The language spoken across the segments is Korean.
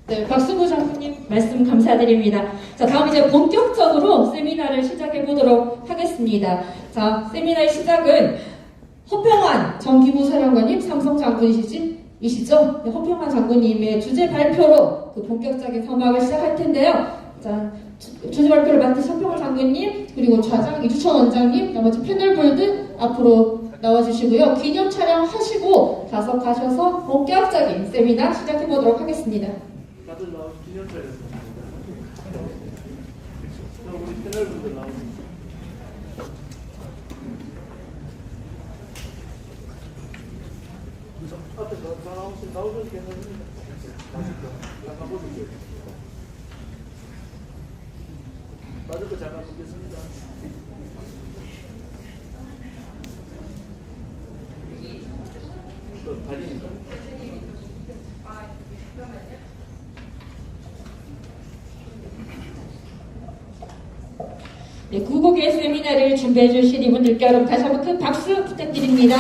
네, 박수구 장군님 말씀 감사드립니다. 자, 다음 이제 본격적으로 세미나를 시작해 보도록 하겠습니다. 자, 세미나의 시작은 허평환 정기부사령관님, 삼성 장군이시죠? 네, 허평환 장군님의 주제 발표로 그 본격적인 서막을 시작할 텐데요. 자, 주제 발표를 맡으신 허평환 장군님, 그리고 좌장 이주천 원장님, 나머지 패널분들 앞으로 나와주시고요. 기념 촬영 하시고 가셔서 본격적인 세미나 시작해 보도록 하겠습니다. 다들 나오시 기념 촬영. 우리 패널분들 나오십니다. 앞에 다 나오셔도 괜찮습니다. 잠깐 보실게요. 맞을 거 잠깐 보겠습니다. 다리니까. 네, 구곡의 세미나를 준비해 주신 이분들께 여러분 다시 한번 큰 박수 부탁드립니다.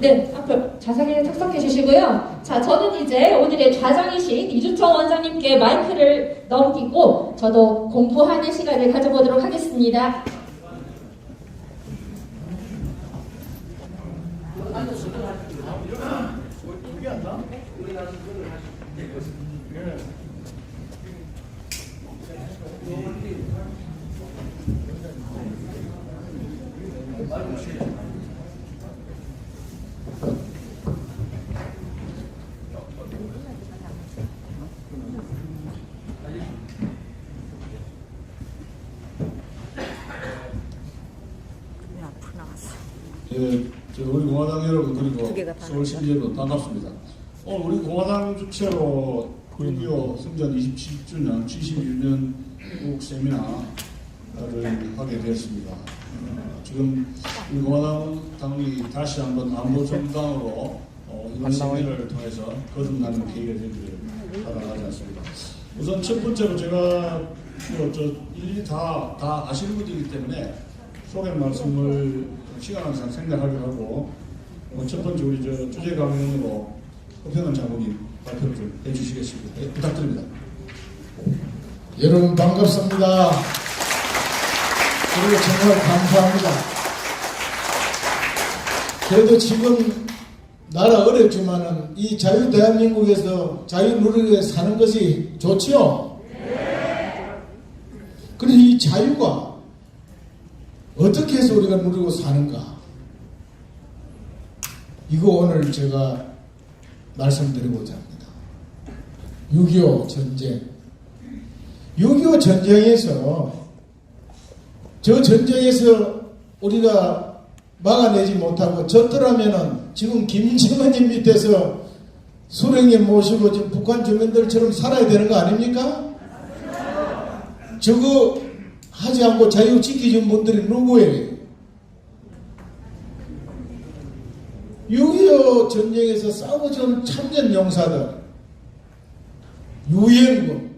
네, 앞으로 자세하게 착석해 주시고요. 자, 저는 이제 오늘의 좌장이신 이주천 원장님께 마이크를 넘기고 저도 공부하는 시간을 가져보도록 하겠습니다. 예, 우리 공화당 여러분 그리고 서울 시민 여러분 반갑습니다. 오늘 우리 공화당 주최로 6.25 승전 27주년 71년 국 세미나를 하게 되었습니다. 지금 우리 공화당이 다시 한번 안보 정당으로 이번 세미나를 통해서 거듭나는 계기가 되기를 바라지 않습니다. 우선 첫 번째로 제가 일일이 다 아시는 분들이기 때문에 소개 말씀을 시간 항상 생략하기로 하고 첫 번째 우리 주제 강연으로 허평환 장군님 발표를 좀 해주시겠습니다. 네, 부탁드립니다. 여러분 반갑습니다. 그리고 정말 감사합니다. 그래도 지금 나라 어렵지만은 이 자유 대한민국에서 자유 누리게 사는 것이 좋지요? 그래서 이 자유가 어떻게 해서 우리가 누리고 사는가? 이거 오늘 제가 말씀드리고자 합니다. 6.25 전쟁. 6.25 전쟁에서 저 전쟁에서 우리가 막아내지 못하고 졌더라면은 지금 김정은님 밑에서 수령에 모시고 지금 북한 주민들처럼 살아야 되는 거 아닙니까? 저거 하지 않고 자유 지키신 분들이 누구예요? 6.25 전쟁에서 싸워준 참전 용사들, 유엔군,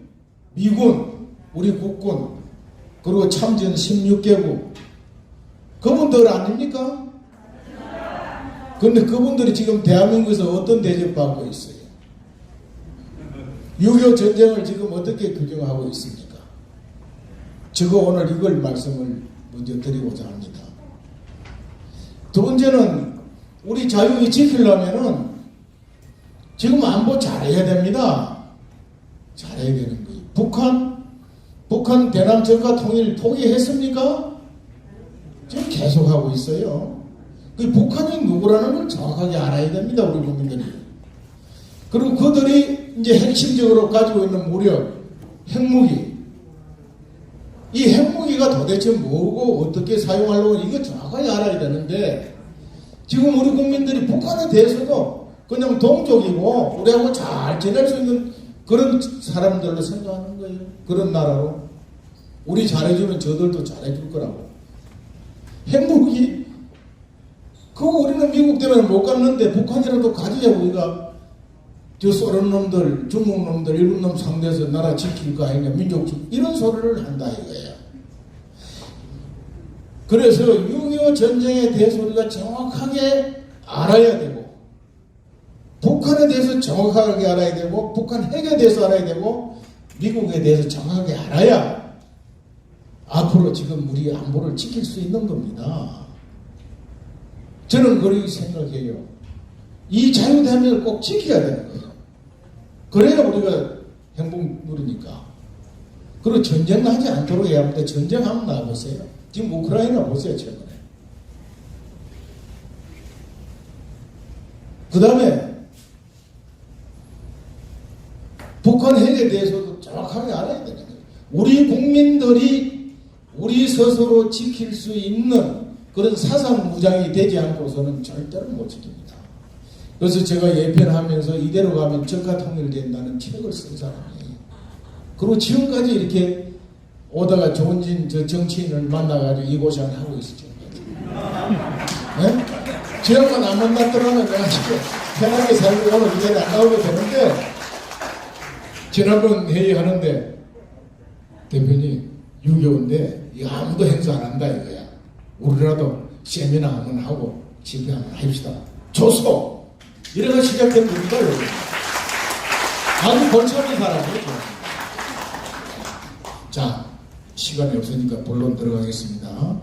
미군, 우리 국군, 그리고 참전 16개국, 그분들 아닙니까? 그런데 그분들이 지금 대한민국에서 어떤 대접받고 있어요? 6.25 전쟁을 지금 어떻게 규정하고 있습니까? 제가 오늘 이걸 말씀을 먼저 드리고자 합니다. 두 번째는 우리 자유를 지키려면은 지금 안보 잘해야 됩니다. 잘해야 되는 거예요. 북한 대남 적화 통일 포기했습니까? 지금 계속하고 있어요. 그 북한이 누구라는 걸 정확하게 알아야 됩니다. 우리 국민들이. 그리고 그들이 이제 핵심적으로 가지고 있는 무력, 핵무기, 이 핵무기가 도대체 뭐고 어떻게 사용하려고 이거 정확하게 알아야 되는데 지금 우리 국민들이 북한에 대해서도 그냥 동족이고 우리하고 잘 지낼 수 있는 그런 사람들로 생각하는 거예요. 그런 나라로. 우리 잘해주면 저들도 잘해줄 거라고. 핵무기 그거 우리는 미국 때문에 못 갔는데 북한이라도 가지자. 우리가 저 소련 놈들, 중국 놈들, 일본 놈 상대해서 나라 지킬 거 아니냐, 민족 지킬, 이런 소리를 한다 이거예요. 그래서 6.25 전쟁에 대해서 우리가 정확하게 알아야 되고, 북한에 대해서 정확하게 알아야 되고, 북한 핵에 대해서 알아야 되고, 미국에 대해서 정확하게 알아야 앞으로 지금 우리 안보를 지킬 수 있는 겁니다. 저는 그렇게 생각해요. 이 자유대한민국을 꼭 지켜야 되는 거예요. 그래야 우리가 행복 누리니까. 그리고 전쟁 하지 않도록 해야 합니다. 전쟁 한번 나와보세요. 지금 우크라이나 보세요, 최근에. 그 다음에 북한 핵에 대해서도 정확하게 알아야 되는 거예요. 우리 국민들이 우리 스스로 지킬 수 있는 그런 사상 무장이 되지 않고서는 절대로 못 지킵니다. 그래서 제가 예편하면서 이대로 가면 적가 통일된다는 책을 쓴 사람이에요. 그리고 지금까지 이렇게 오다가 좋은 저 정치인을 만나가지고 이 고생을 하고 있었죠. 네? 지난번 안 만났더라면 내가 지금 편하게 살고 오늘 이 자리에 안 나오게 되는데, 지난번 회의하는데 대표님 6.25인데 이거 아무도 행사 안 한다 이거야. 우리라도 세미나 한번 하고 집회 한번 합시다. 좋소! 이래가 시작된 겁니다, 여러분. 아주 골참인 사람이죠. 자, 시간이 없으니까 본론 들어가겠습니다.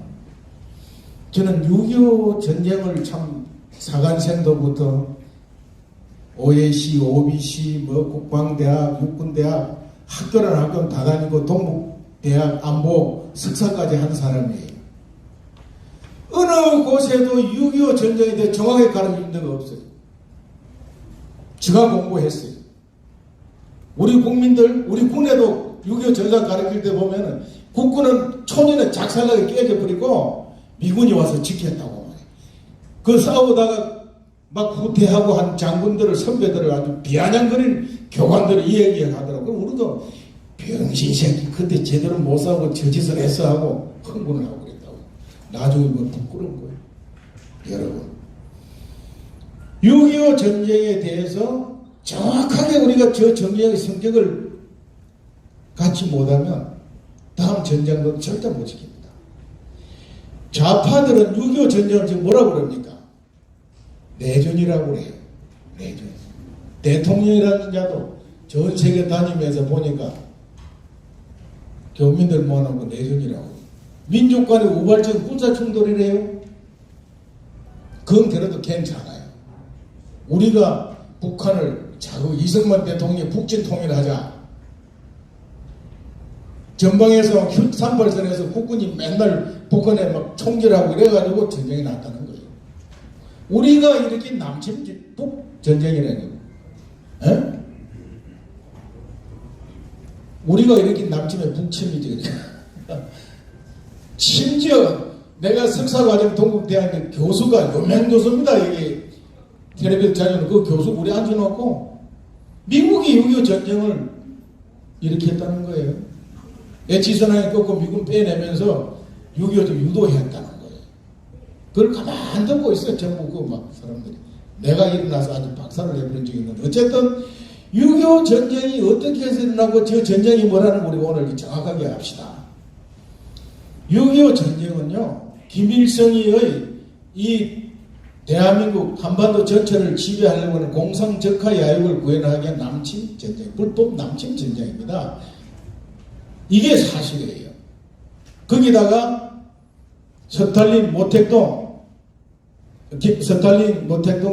저는 6.25 전쟁을 참 사관생도부터 OAC, OBC, 국방대학, 육군대학, 학교란 학교는 다 다니고 동북대학 안보 석사까지 한 사람이에요. 어느 곳에도 6.25 전쟁에 대해 정확하게 가르친 데가 없어요. 제가 공부했어요. 우리 국민들, 우리 군에도 6.25 전쟁 가르칠 때 보면은 국군은 초년에 작살나게 깨져버리고 미군이 와서 지켰다고 말해요. 그 싸우다가 막 후퇴하고 한 장군들을, 선배들을 아주 비아냥거리는 교관들을 이 얘기 하더라고요. 그럼 우리도 병신 새끼 그때 제대로 못 싸우고 저 짓을 했어 하고 흥분을 하고 그랬다고. 나중에 뭐 부끄러운 거예요. 여러분, 6.25 전쟁에 대해서 정확하게 우리가 저 전쟁의 성격을 갖지 못하면 다음 전쟁도 절대 못 지킵니다. 좌파들은 6.25 전쟁을 지금 뭐라고 그럽니까? 내전이라고 그래요. 내전. 대통령이라는 자도 전 세계 다니면서 보니까 교민들 모아놓고 내전이라고. 민족 간의 우발적 군사충돌이래요. 그건 그래도 괜찮아요. 우리가 북한을 자꾸 이승만 대통령이 북진통일하자. 전방에서 38선에서 국군이 맨날 북한에 막 총질하고 이래가지고 전쟁이 났다는 거예요. 우리가 이렇게 남침 북전쟁이라는 거예요. 우리가 이렇게 남침에 북침이지. 심지어 내가 석사과정 동국대학교 교수가 유명 교수입니다. 이게 텔레비전 자료는 그 교수 우리 앉혀놓고 미국이 6.25 전쟁을 이렇게 했다는 거예요. 지선항에 꺾고 미군 빼내면서 6.25도 유도했다는 거예요. 그걸 가만 듣고 있어요. 전부 그 막 사람들이. 내가 일어나서 아주 박살을 내버린 적이 있는데 어쨌든 6.25 전쟁이 어떻게 해서 일어나고 저 전쟁이 뭐라는 걸 우리 오늘 정확하게 합시다. 6.25 전쟁은요, 김일성이의 이 대한민국 한반도 전체를 지배하려고 하는 공상적화 야욕을 구현하기 위한 남침 전쟁, 불법 남침 전쟁입니다. 이게 사실이에요. 거기다가 스탈린, 모택동,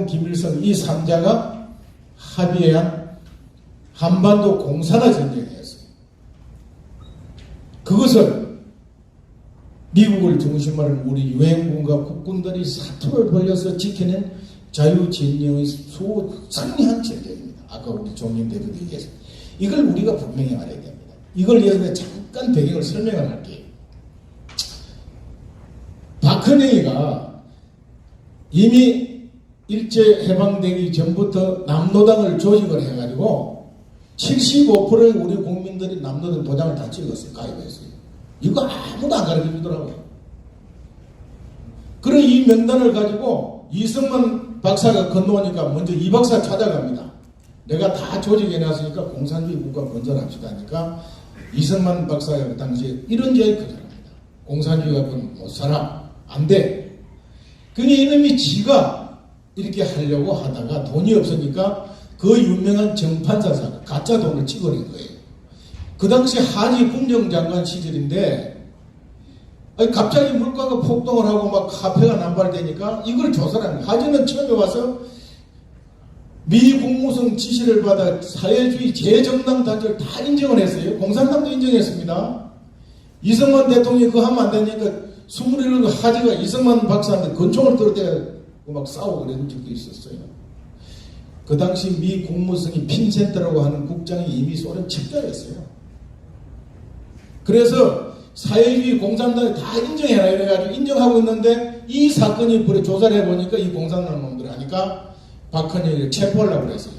김일성 이 3자가 합의한 한반도 공산화 전쟁이었어요. 그것을 미국을 중심으로 하는 우리 유엔군과 국군들이 사투를 벌려서 지켜낸 자유진영의 수상한 전쟁입니다. 아까 우리 종림 대표도 얘기했습니다. 이걸 우리가 분명히 알아야 됩니다. 이걸 위해서 잠깐 배경을 설명을 할게요. 박헌영이가 이미 일제해방되기 전부터 남노당을 조직을 해가지고 75%의 우리 국민들이 남노당 도장을 다 찍었어요. 가입했어요. 이거 아무도 안 가르쳐 주더라고요. 그런 이 명단을 가지고 이승만 박사가 건너오니까 먼저 이 박사 찾아갑니다. 내가 다 조직해놨으니까 공산주의 국가 건설합시다 하니까 이승만 박사가 그 당시에 이런 이야기 거절합니다. 공산주의가 못 살아. 안 돼. 그게 이놈이 지가 이렇게 하려고 하다가 돈이 없으니까 그 유명한 정판사사가 가짜 돈을 찍어낸 거예요. 그 당시 하지 국정장관 시절인데 아니 갑자기 물가가 폭등을 하고 막 화폐가 남발되니까 이걸 조사를 합니다. 하지는 처음에 와서 미 국무성 지시를 받아 사회주의 재정당 단체를 다 인정을 했어요. 공산당도 인정했습니다. 이승만 대통령이 그거 하면 안 되니까 27 하지가 이승만 박사한테 권총을 떨어대고 막 싸우고 그런 적도 있었어요. 그 당시 미 국무성이 핀센터라고 하는 국장이 이미 소련 첩자였어요. 그래서 사회주의 공산당이 다 인정해라 이래가지고 인정하고 있는데 이 사건이 벌어 조사를 해보니까 이 공산당 놈들 하니까 박헌영을 체포하려고 그랬어요.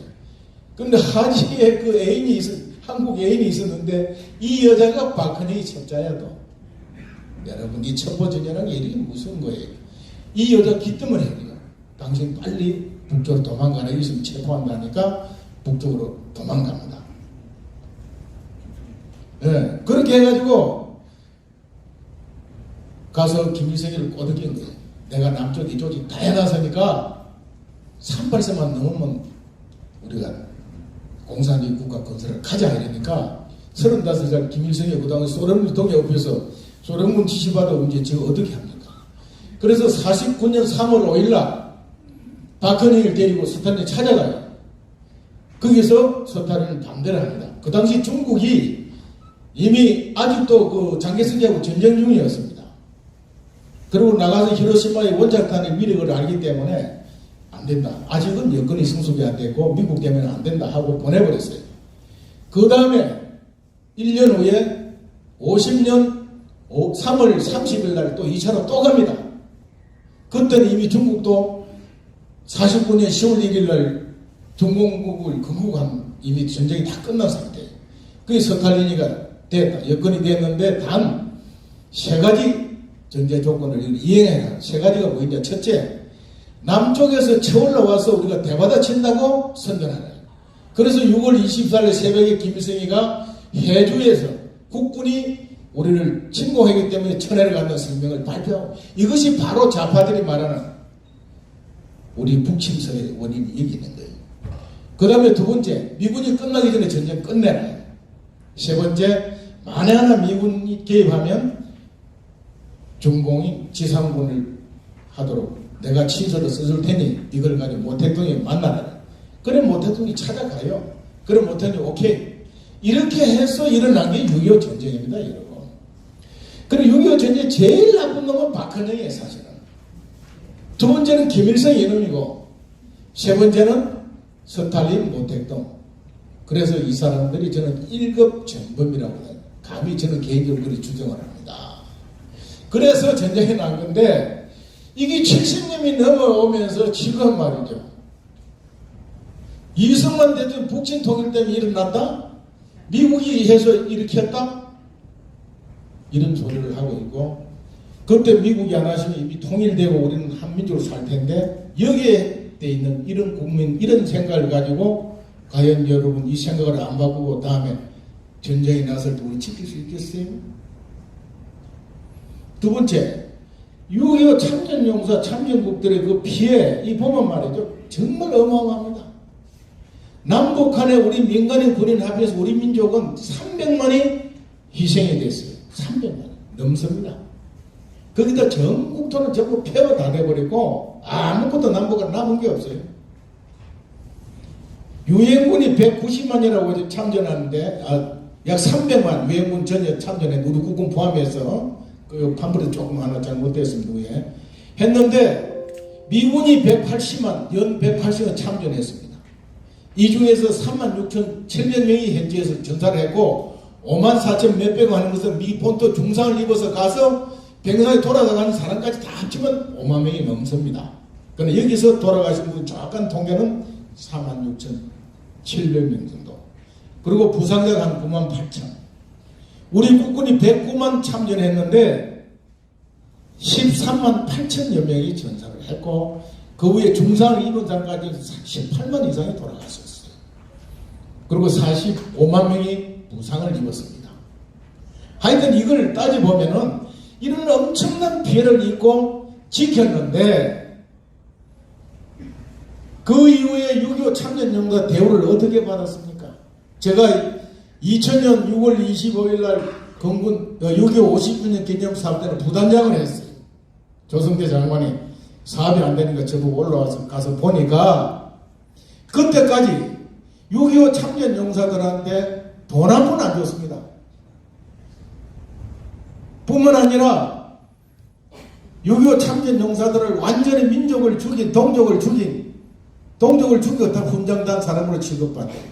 근데 하지에 그 애인이 한국 애인이 있었는데 이 여자가 박헌영이 첩자야 또. 여러분 이 첩보전이라는 게 이렇게 무서운 거예요. 이 여자 기뜸을 해요. 당신 빨리 북쪽으로 도망가라. 있으면 체포한다니까 북쪽으로 도망갑니다. 네, 그렇게 해가지고 가서 김일성이를 꼬드긴 거예요. 내가 남쪽 이쪽이 다 해놨으니까 38세만 넘으면 우리가 공산주의 국가 건설을 가자 이러니까 35살 김일성이 그 당시 소련 동해협에서 소련군 지시받아 이제 지금 어떻게 합니까? 그래서 49년 3월 5일날 박헌영을 데리고 스탈린이 찾아가요. 거기서 스탈린은 반대를 합니다. 그 당시 중국이 이미 아직도 그 장개석이하고 전쟁 중이었습니다. 그리고 나가서 히로시마의 원자탄의 위력을 알기 때문에 안 된다. 아직은 여건이 성숙이 안 됐고 미국 때문에 안 된다 하고 보내버렸어요. 그 다음에 1년 후에 50년 3월 30일 날 또 2차로 또 갑니다. 그때는 이미 중국도 49년 10월 1일 날 중공국을 건국한 이미 전쟁이 다 끝난 상태예요. 그게 스탈린이가 됐다. 여건이 됐는데 단 세 가지 전제 조건을 이행해라. 세 가지가 뭐냐. 첫째, 남쪽에서 쳐올라와서 우리가 대받아 친다고 선전하라. 그래서 6월 24일 새벽에 김일성이가 해주에서 국군이 우리를 침공하기 때문에 천해를 간다는声明을 발표하고 이것이 바로 좌파들이 말하는 우리 북침성의 원인이 여기 있는 거예요. 그 다음에 두 번째, 미군이 끝나기 전에 전쟁 끝내라. 세 번째, 만에 하나 미군이 개입하면 중공이 지상군을 하도록 내가 친서를 써줄 테니 이걸 가지고 모택동에 만나라. 그래 모택동이 찾아가요. 그래 모택동이 오케이. 이렇게 해서 일어난 게 6.25 전쟁입니다. 여러분. 그리고 6.25 전쟁 제일 나쁜 놈은 박헌영이에요. 사실은. 두 번째는 김일성이 이놈이고 세 번째는 스탈린 모택동. 그래서 이 사람들이 저는 1급 전범이라고 해요. 감히 저는 개인적으로 그렇게 주장을 합니다. 그래서 전쟁이 난 건데 이게 70년이 넘어오면서 지금 말이죠. 이승만 대통령 북진 통일 때문에 일어났다? 미국이 해서 일으켰다? 이런 소리를 하고 있고 그때 미국이 안 하시면 이미 통일되고 우리는 한민족으로 살 텐데 여기에 돼 있는 이런 국민 이런 생각을 가지고 과연 여러분 이 생각을 안 바꾸고 다음에 전쟁이 났을 때 우리 지킬 수 있겠어요? 두 번째 6.25 참전용사 참전국들의 그 피해 이 보면 말이죠 정말 어마어마합니다. 남북한에 우리 민간인 군인 합해서 우리 민족은 300만이 희생이 됐어요. 300만 넘습니다. 거기다 전국토는 전부 폐허 다 돼버리고 아무것도 남북한 남은 게 없어요. 유엔군이 190만이라고 참전하는데 약 300만 유엔군 전역 참전에 우리 국군 포함해서 그 판불에서 조금 하나 잘못됐습니다. 위에 했는데 미군이 180만 연 180만 참전했습니다. 이 중에서 36,700명이 현지에서 전사를 했고 54,000 몇백 하는 것은 미 본토 중상을 입어서 가서 병상에 돌아가는 사람까지 다 합치면 5만 명이 넘습니다. 그런데 여기서 돌아가신 분 정확한 통계는 46,700명 정도. 그리고 부상자가 한 98,000. 우리 국군이 109만 참전했는데 13만 8천여 명이 전사를 했고 그 후에 중상을 입은 사람까지 18만 이상이 돌아갔었어요. 그리고 45만 명이 부상을 입었습니다. 하여튼 이걸 따져보면은 이런 엄청난 피해를 입고 지켰는데 그 이후에 6.25 참전용사 대우를 어떻게 받았습니까? 제가 2000년 6월 25일 날 건군 6.25 50주년 기념 사업 때는 부단장을 했어요. 조성대 장관이 사업이 안 되니까 저보고 올라와서 가서 보니까 그때까지 6.25 참전 용사들한테 돈 한 푼 안 줬습니다. 뿐만 아니라 6.25 참전 용사들을 완전히 민족을 죽인, 동족을 죽이고 다 훈장단 사람으로 취급받아요.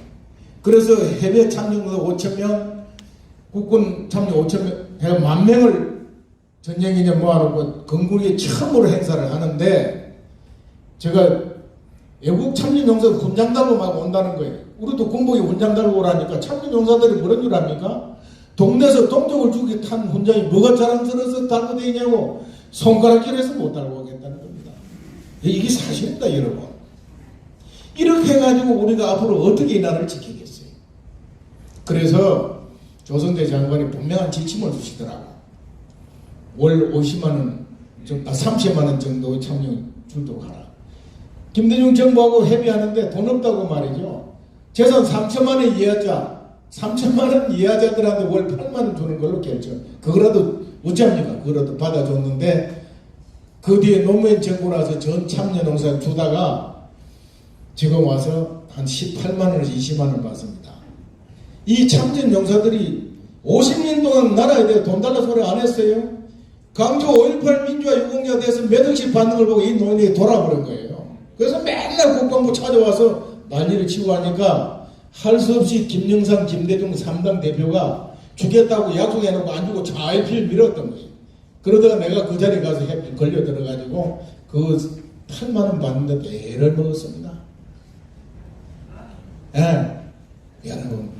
그래서 해외 참전용사 5,000명, 국군 참전 5,000명, 10,000명을 전쟁기념 모아놓고 건국에 처음으로 행사를 하는데 제가 외국 참전용사 훈장 달고 막 온다는 거예요. 우리도 군복에 훈장 달고 오라니까 참전용사들이 뭐란 줄 압니까? 동네에서 동족을 죽이 탄 훈장이 뭐가 자랑스러워서 달고 다니냐고 손가락질해서 못 달고 오겠다는 겁니다. 이게 사실입니다, 여러분. 이렇게 해가지고 우리가 앞으로 어떻게 이 나라를 지키겠어요? 그래서 조성대 장관이 분명한 지침을 주시더라고. 월 50만원, 30만원 정도 참여 줄도하라. 김대중 정부하고 협의하는데 돈 없다고 말이죠. 재산 3천만원 이하자, 3천만원 이하자들한테 월 8만원 주는 걸로 결정. 그거라도 어찌합니까? 그거라도 받아줬는데 그 뒤에 노무현 정부 나서 전 참여농사 주다가 지금 와서 한 18만원에서 20만원 받습니다. 이 참전용사들이 50년 동안 나라에 대해 돈 달라 소리 안 했어요. 강조 5.18 민주화 유공자 돼서 몇 억씩 받는 걸 보고 이 노인이 돌아버린 거예요. 그래서 맨날 국방부 찾아와서 난리를 치고 하니까 할 수 없이 김영삼, 김대중 3당 대표가 주겠다고 약속해놓고 안 주고 자일필 밀었던 거예요. 그러다가 내가 그 자리에 가서 걸려 들어가지고 그 8만원 받는데 배를 먹었습니다. 여러분,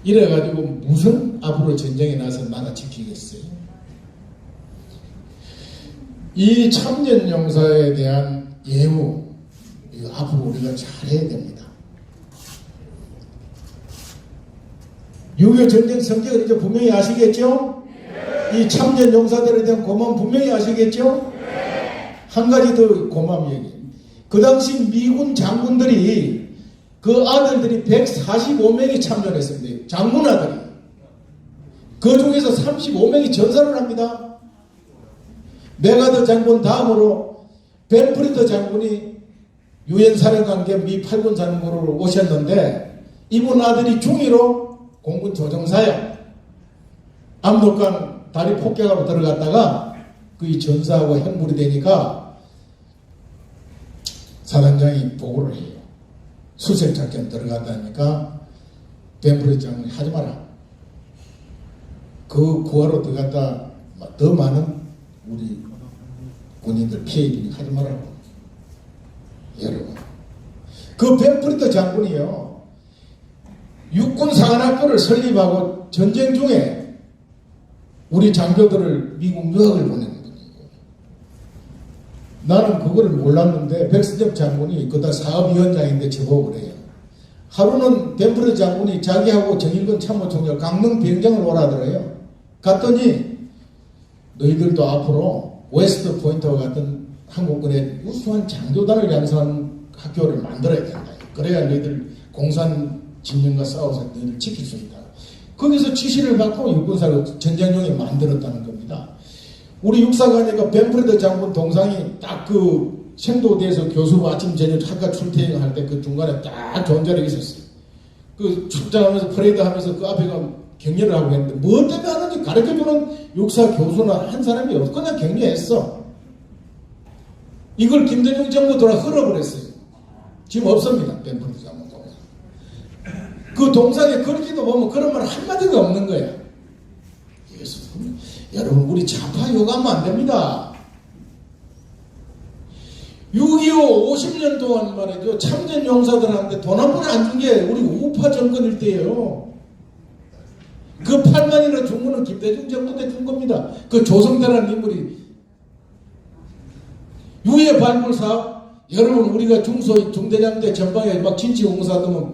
이래가지고 무슨 앞으로 전쟁에 나서 나라 지키겠어요? 이 참전용사에 대한 예우, 이거 앞으로 우리가 잘해야 됩니다. 6.25 전쟁 성격을 이제 분명히 아시겠죠? 이 참전용사들에 대한 고마움 분명히 아시겠죠? 한 가지 더 고마움 얘기. 그 당시 미군 장군들이 그 아들들이 145명이 참전했습니다. 장군 아들이. 그 중에서 35명이 전사를 합니다. 메가더 장군 다음으로 벤프리더 장군이 유엔 사령관 겸 미 8군 사령부로 오셨는데 이분 아들이 중위로 공군 조종사야. 압록강 다리 폭격하고 들어갔다가 그 전사하고 형물이 되니까 사단장이 보고를 해요. 수색작전 들어간다니까 벤프리더 장군이 하지 마라. 그 구하러 들어갔다 더 많은 우리 군인들 피해 입으니까 하지 말라고. 여러분, 그 벤프리더 장군이요, 육군 사관학교를 설립하고 전쟁 중에 우리 장교들을 미국 유학을 보내는 분이고, 나는 그거를 몰랐는데 백승엽 장군이 그다 사업위원장인데 저보고 그래요. 하루는 벤프리더 장군이 자기하고 정일근 참모총장 강릉 비행장을 오라더래요. 갔더니 너희들도 앞으로 웨스트 포인트와 같은 한국군의 우수한 장교단을 양성하는 학교를 만들어야 된다. 그래야 너희들 공산 진영과 싸워서 너희들 지킬 수 있다. 거기서 지시를 받고 육군사를 전쟁용에 만들었다는 겁니다. 우리 육사관이가 벤프리더 장군 동상이 딱 그 생도대에서 교수로 아침 저녁 학과 출퇴근할 때 그 중간에 딱 좋은 자리에 있었어요. 그 출장하면서 퍼레이드 하면서 그 앞에 가 격려를 하고 했는데 뭐 때문에 하는지 가르쳐주는 육사 교수나 한 사람이 없어. 그냥 격려했어. 이걸 김대중 정부 돌아 흘러버렸어요. 지금 없습니다. 벤프리더 장군 동상. 그 동상에 글귀도 보면 그런 말 한마디가 없는 거야. 여러분, 우리 좌파 욕하면 안 됩니다. 6.25 50년 동안 말이죠. 참전 용사들한테 돈 한 푼 안 준 게 우리 우파 정권일 때예요. 그 8만이나 준 거는 김대중 정부 때 준 겁니다. 그 조성대라는 인물이 유해 발굴 사업, 여러분 우리가 중대장 때 전방에 막 진치 공사하면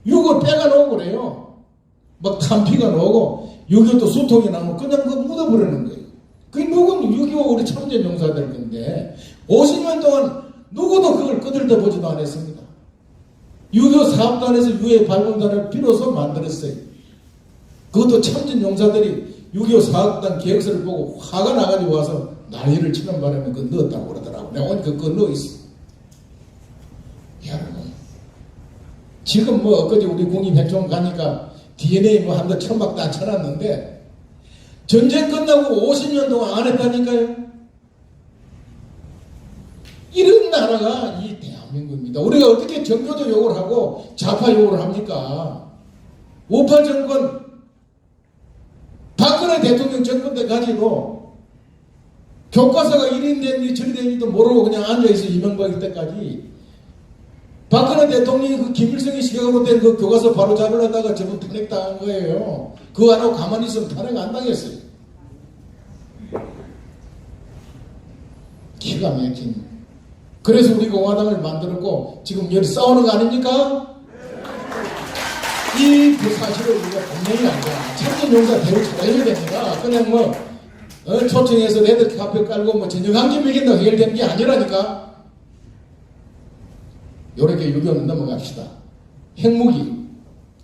6을 빼가 놓고 그래요. 막 탄피가 나오고 6.25도 수통이 나오면 그냥 그거 묻어버리는 거예요. 그게 누군 6.25 우리 참전 용사들 건데 50년 동안 누구도 그걸 끄들떠 보지도 않았습니다. 6.25 사업단에서 유해 발굴단을 비로소 만들었어요. 그것도 참전 용사들이 6.25 사업단 계획서를 보고 화가 나가지고 와서 난리를 치는 바람에 그거 넣었다고 그러더라고. 내가 오늘 그거 넣어 있어. 여러분, 지금 뭐 엊그제 우리 국립해총 가니까 DNA 뭐 한 대 천막 다 쳐놨는데 전쟁 끝나고 50년 동안 안 했다니까요. 이런 나라가 이 대한민국입니다. 우리가 어떻게 정교도 욕을 하고 좌파 욕을 합니까? 5.18 정권, 박근혜 대통령 정권 때까지도 교과서가 1인 된지 저리 된지도 모르고 그냥 앉아있어. 이명박일 때까지. 박근혜 대통령이 그 김일성이 시각으로 된 그 교과서 바로 잡으려다가 저분 탄핵당한 거예요. 그거 안 하고 가만히 있으면 탄핵 안 당했어요. 기가 막힌. 그래서 우리 공화당을 만들었고 지금 여기 싸우는 거 아닙니까? 이 그 사실을 우리가 분명히 알자. 참전용사 대우 잘해야 됩니다. 그냥 뭐 초청해서 레드 카페 깔고 뭐 전쟁항지 밀긴다고 해결되는 게 아니라니까. 요렇게 6.25는 넘어갑시다. 핵무기.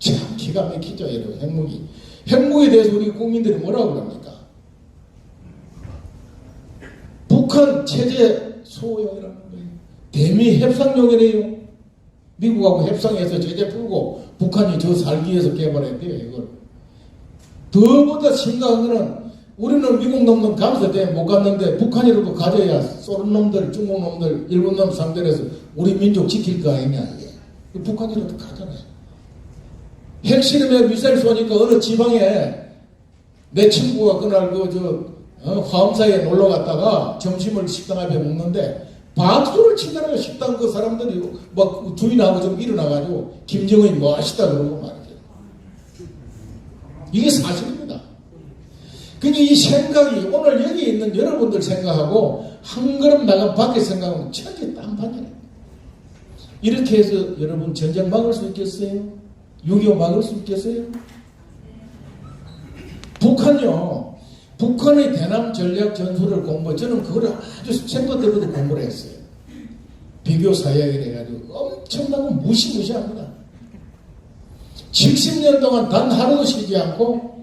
참 기가 막히죠, 여러분. 핵무기. 핵무기에 대해서 우리 국민들이 뭐라고 그럽니까? 북한 체제 소용이라는 거예요. 대미 협상용이래요. 미국하고 협상해서 제재 풀고 북한이 저 살기 위해서 개발했대요, 이걸. 더보다 심각한 거는 우리는 미국 놈들 감사 때문에 못 갔는데 북한이라도 가져야 소련 놈들, 중국 놈들, 일본 놈 상대로 해서 우리 민족 지킬 거 아니냐, 이게. 북한이라도 가잖아요. 핵실험에 미사일 쏘니까 어느 지방에 내 친구가 그날 화엄사에 놀러 갔다가 점심을 식당 앞에 먹는데 박수를 치더라고요. 식당 그 사람들이 막 주인하고 좀 일어나가지고 김정은이 멋있다 그러고 말이죠. 이게 사실입니다. 근데 이 생각이 오늘 여기 있는 여러분들 생각하고 한 걸음 나간 밖에 생각하면 천지 딴판이에요. 이렇게 해서 여러분 전쟁 막을 수 있겠어요? 6.25 막을 수 있겠어요? 북한요. 북한의 대남 전략 전술을 저는 그걸 아주 생각 때부터 공부를 했어요. 비교 사역을 해가지고 엄청나고 무시무시합니다. 70년 동안 단 하루도 쉬지 않고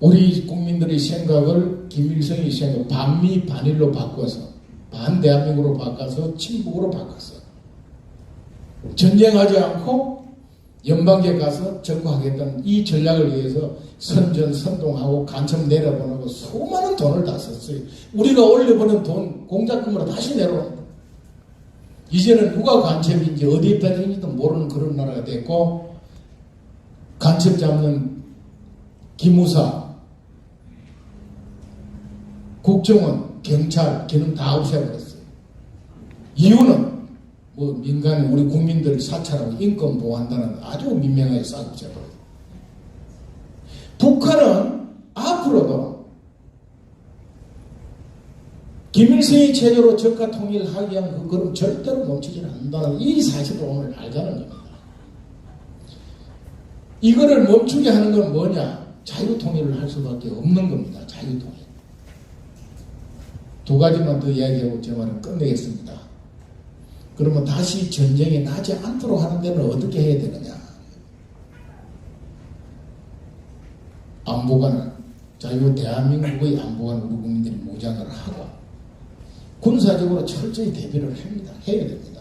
우리 국민들의 생각을 김일성의 생각 반미 반일로 바꿔서 반대한민국으로 바꿔서 친북으로 바꿨어. 전쟁하지 않고 연방제 가서 정부하겠다는 이 전략을 위해서 선전선동하고 간첩 내려보내고 수많은 돈을 다 썼어요. 우리가 올려보낸 돈 공작금으로 다시 내려옵니다. 이제는 누가 간첩인지 어디에 빠진지도 모르는 그런 나라가 됐고 간첩 잡는 기무사, 국정원, 경찰 기능 다 없애버렸어요. 이유는 뭐 민간 우리 국민들 사찰하고 인권 보호한다는 아주 민명하게 싹 없애버려요. 북한은 앞으로도 김일성의 체제로 적가 통일하기 위한 그 그럼 절대로 멈추지 않는다는 이 사실을 오늘 알자는 겁니다. 이거를 멈추게 하는 건 뭐냐? 자유통일을 할 수밖에 없는 겁니다. 자유통일. 두 가지만 더 이야기하고 제 말을 끝내겠습니다. 그러면 다시 전쟁이 나지 않도록 하는 데는 어떻게 해야 되느냐? 안보관을, 대한민국의 안보관을 우리 국민들이 무장을 하고 군사적으로 철저히 대비를 해야 됩니다.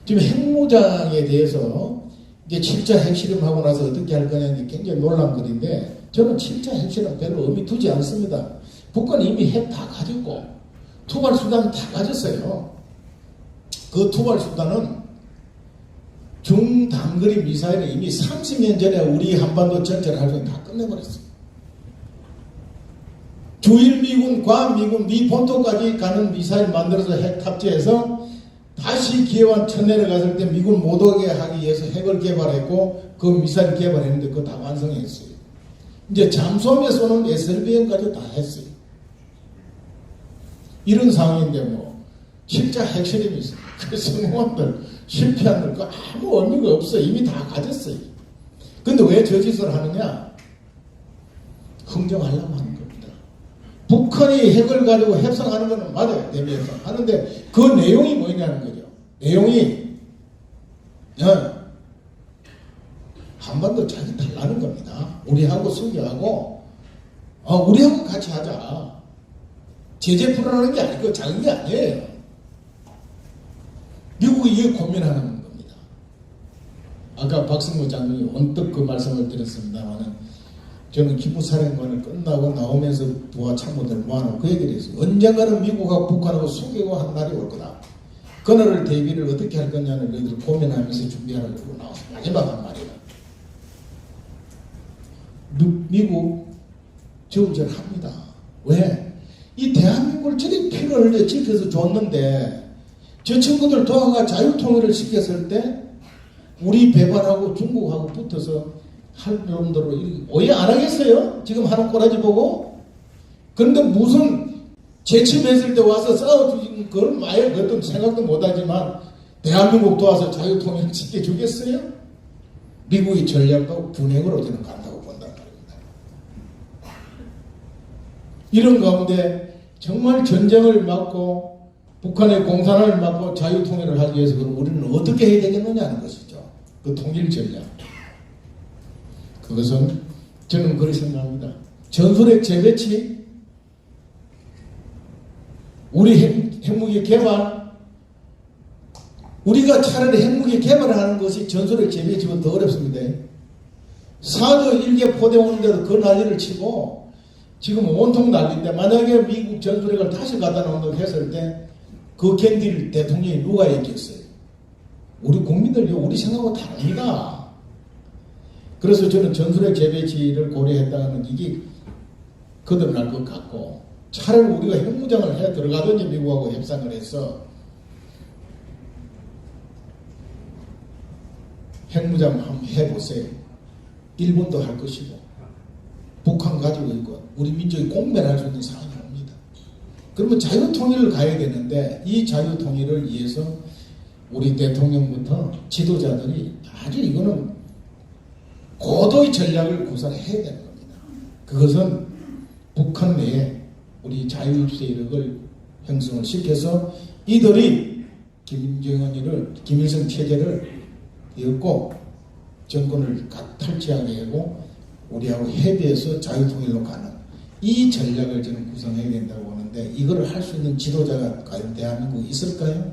지금 핵무장에 대해서 이제 7차 핵실험하고 나서 어떻게 할 거냐 굉장히 논란거리인데 저는 7차 핵실험 별로 의미 두지 않습니다. 북한이 이미 핵 다 가졌고 투발 수단 다 가졌어요. 그 투발 수단은 중단거리 미사일을 이미 30년 전에 우리 한반도 전체를 할 때 다 끝내버렸어요. 주일미군, 과미군, 미 본토까지 가는 미사일 만들어서 핵 탑재해서 다시 기회만 쳐 내려갔을 때 미군 못 오게 하기 위해서 핵을 개발했고 그 미사일 개발했는데 그거 다 완성했어요. 이제 잠수함에 쏘는 SLBM까지 다 했어요. 이런 상황인데 뭐 실제 핵실험이 있어요. 그 승무원들 실패한 거 아무 의미가 없어. 이미 다 가졌어요. 근데 왜 저 짓을 하느냐? 흥정하려고 하는 겁니다. 북한이 핵을 가지고 협상하는 거는 맞아요. 대미 협상 하는데 그 내용이 뭐냐는 거죠. 내용이 한반도 자기 달라는 겁니다. 우리하고 수교하고 우리하고 같이 하자. 제재 풀어라는 게 아니고 작은 게 아니에요. 미국이 이게 고민하는 겁니다. 아까 박승모 장관이 언뜻 그 말씀을 드렸습니다만 저는 기부사령관을 끝나고 나오면서 부하 참모들 모아놓고 그 얘기를 했어요. 언젠가는 미국하고 북한하고 수교가 한 날이 올 거다. 그날을 대비를 어떻게 할 거냐는 너희들 고민하면서 준비하려고 나와서 마지막 한 말이에요. 미국 저우절합니다. 왜? 이 대한민국을 저리 피를 흘려 지켜서 줬는데 저 친구들 도와가 자유통일을 시켰을 때 우리 배반하고 중국하고 붙어서 할 놈들로 오해 안 하겠어요? 지금 하는 꼬라지 보고? 그런데 무슨 재침했을 때 와서 싸워주는 그걸 아예 어떤 생각도 못하지만 대한민국 도와서 자유통일을 지켜주겠어요? 미국의 전략도 분행으로 저는 간다고 본다는 말입니다. 이런 가운데 정말 전쟁을 막고 북한의 공산을 막고 자유통일을 하기 위해서 그럼 우리는 어떻게 해야 되겠느냐는 것이죠. 그 통일 전략. 그것은 저는 그렇게 생각합니다. 전술핵 재배치, 우리 핵무기 개발, 우리가 차라리 핵무기 개발을 하는 것이 전술핵 재배치보다 더 어렵습니다. 사드 1개 포대 오는데도 그 난리를 치고 지금 온통 난리인데 만약에 미국 전술핵을 다시 갖다 놓는다고 했을 때 그 견딜 대통령이 누가 있겠어요? 우리 국민들요, 우리 생각하고 다릅니다. 그래서 저는 전술핵 재배치를 고려했다는 이게 거듭날 것 같고 차라리 우리가 핵무장을 해 들어가든지 미국하고 협상을 해서 핵무장 한번 해보세요. 일본도 할 것이고 북한 가지고 있고 우리 민족이 공멸할 수 있는 상황이 옵니다. 그러면 자유통일을 가야 되는데 이 자유통일을 위해서 우리 대통령부터 지도자들이 아주 이거는 고도의 전략을 구상해야 되는 겁니다. 그것은 북한 내에 우리 자유입 세력을 형성을 시켜서 이들이 김일성 체제를 엮고 정권을 탈취하게 하고 우리하고 협의해서 자유통일로 가는 이 전략을 저는 구성해야 된다고 보는데 이거를 할 수 있는 지도자가 과연 대한민국에 있을까요?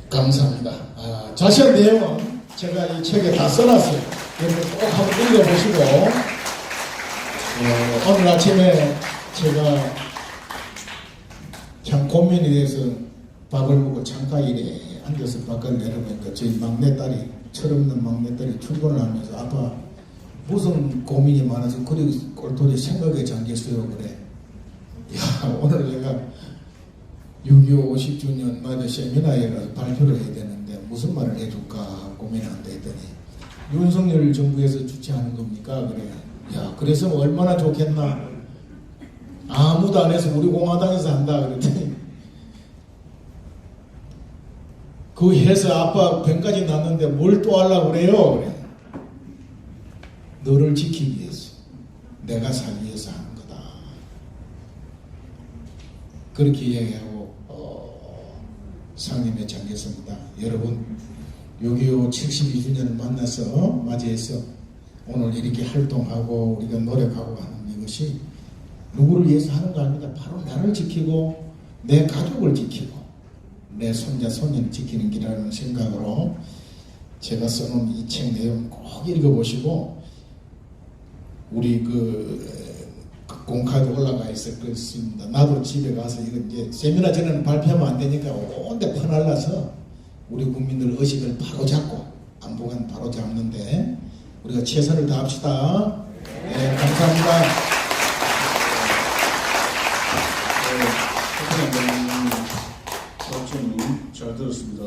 감사합니다. 자세한 내용은 제가 이 책에 다 써놨어요. 여러분 꼭 한번 읽어보시고 오늘 아침에 제가 참 고민이 돼서 밥을 먹고 창가일에 앉아서 밖을 내려보니까 저희 막내딸이 철없는 막내딸이 출근을 하면서 아빠 무슨 고민이 많아서 그리고 꼴토리 생각에 잠겼어요 그래. 야 오늘 내가 6.25 50주년 맞아 세미나에 가서 발표를 해야 되는데 무슨 말을 해줄까 고민한다 했더니 윤석열 정부에서 주최하는 겁니까? 그래. 야 그래서 얼마나 좋겠나. 아무도 안 해서 우리 공화당에서 한다 그랬더니 그 해서 아빠 병까지 났는데 뭘 또 하려고 그래요? 그래. 너를 지키기 위해서 내가 살기 위해서 하는 거다. 그렇게 이야기하고 상임에 잠겼습니다. 여러분 6.25 72주년을 만나서 맞이해서 오늘 이렇게 활동하고 우리가 노력하고 하는 이것이 누구를 위해서 하는 거 아닙니다. 바로 나를 지키고 내 가족을 지키고 내 손자 손녀를 지키는 길이라는 생각으로 제가 써놓은 이 책 내용 꼭 읽어보시고 우리 공카드 올라가 있을 것입니다. 나도 집에 가서 이거 이제 세미나 전에는 발표하면 안 되니까 온데 퍼날라서 우리 국민들 의식을 바로 잡고 안보관 바로 잡는데 우리가 최선을 다합시다. 네, 감사합니다.